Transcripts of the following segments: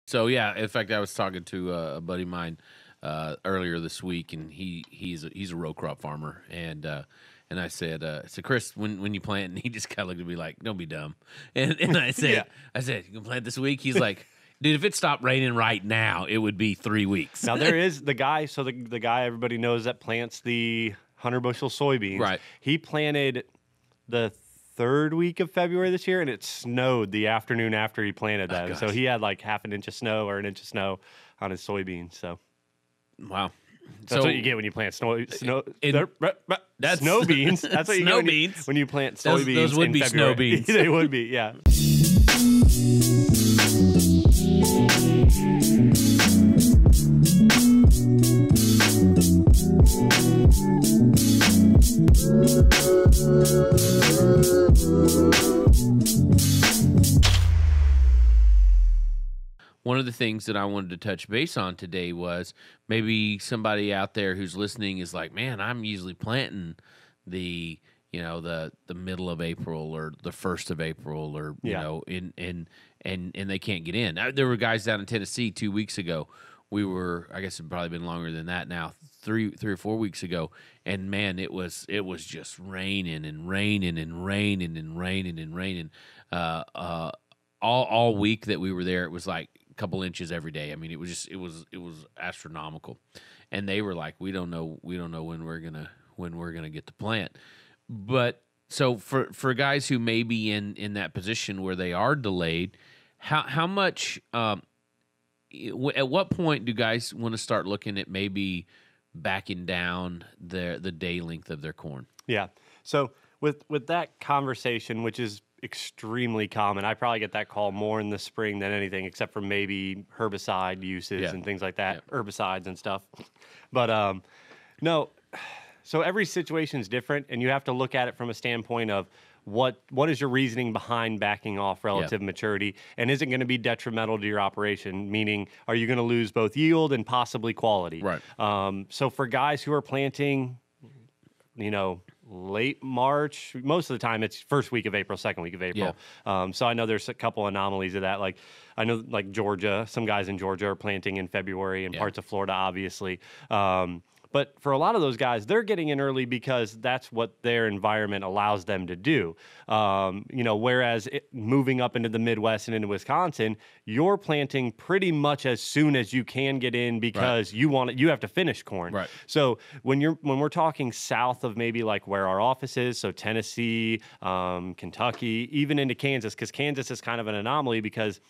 So yeah, in fact, I was talking to a buddy of mine earlier this week, and he's a row crop farmer, and I said, Chris, when you plant, and he just kind of looked at me like, don't be dumb, and I said, Yeah. you can plant this week. He's like, dude, if it stopped raining right now, it would be 3 weeks. Now there is the guy. So the guy everybody knows that plants the 100 bushel soybeans. Right. He planted the 3rd week of February this year, and it snowed the afternoon after he planted that. So he had like half an inch of snow or an inch of snow on his soybeans. So Wow. that's So what you get when you plant snow that's snow beans. That's what you snow get beans. when you plant Those soybeans. would in be snow February. beans. They would be, yeah. One of the things that I wanted to touch base on today was maybe somebody out there who's listening is like, man, I'm usually planting the middle of April or the 1st of April or and they can't get in. There were guys down in Tennessee 2 weeks ago. We were, I guess it's probably been longer than that now, 3 or 4 weeks ago, and man, it was just raining and raining and raining and raining and raining. All week that we were there, it was like a couple inches every day. I mean, it was astronomical, and they were like, we don't know when we're gonna get the plant. But so for guys who may be in that position where they are delayed, how much at what point do guys want to start looking at maybe backing down the day length of their corn? Yeah. So with that conversation, which is extremely common, I probably get that call more in the spring than anything, except for maybe herbicide uses and things like that, herbicides and stuff. But no. So every situation is different, and you have to look at it from a standpoint of what is your reasoning behind backing off relative maturity, and is it going to be detrimental to your operation? Meaning, are you going to lose both yield and possibly quality? Right. So for guys who are planting, late March, most of the time it's first week of April, second week of April. Yeah. So I know there's a couple anomalies of that. Like I know like Georgia, some guys in Georgia are planting in February, and parts of Florida, obviously. But for a lot of those guys, they're getting in early because that's what their environment allows them to do. Whereas moving up into the Midwest and into Wisconsin, you're planting pretty much as soon as you can get in because you have to finish corn. Right. So when we're talking south of maybe like where our office is, so Tennessee, Kentucky, even into Kansas, because Kansas is kind of an anomaly because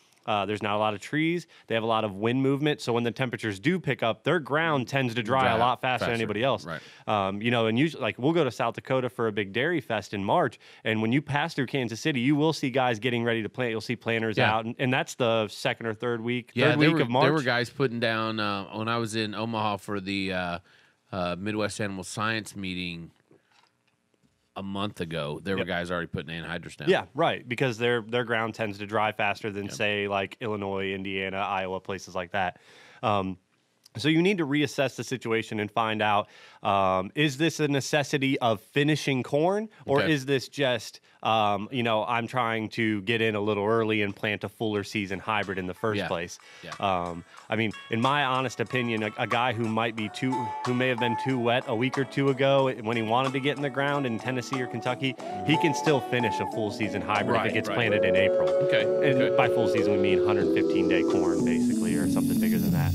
there's not a lot of trees. They have a lot of wind movement. So when the temperatures do pick up, their ground tends to dry a lot faster than anybody else. Right. And usually, like we'll go to South Dakota for a big dairy fest in March. And when you pass through Kansas City, you will see guys getting ready to plant. You'll see planters out. And that's the 2nd or 3rd week, of March. There were guys putting down, when I was in Omaha for the Midwest Animal Science meeting a month ago, there were guys already putting anhydrous down. Yeah, right, because their ground tends to dry faster than, say, like Illinois, Indiana, Iowa, places like that. So you need to reassess the situation and find out, is this a necessity of finishing corn, or is this just, I'm trying to get in a little early and plant a fuller season hybrid in the first place? Yeah. In my honest opinion, a guy who may have been too wet a week or two ago when he wanted to get in the ground in Tennessee or Kentucky, he can still finish a full season hybrid if it gets planted in April. Okay. And by full season, we mean 115-day corn, basically, or something bigger than that.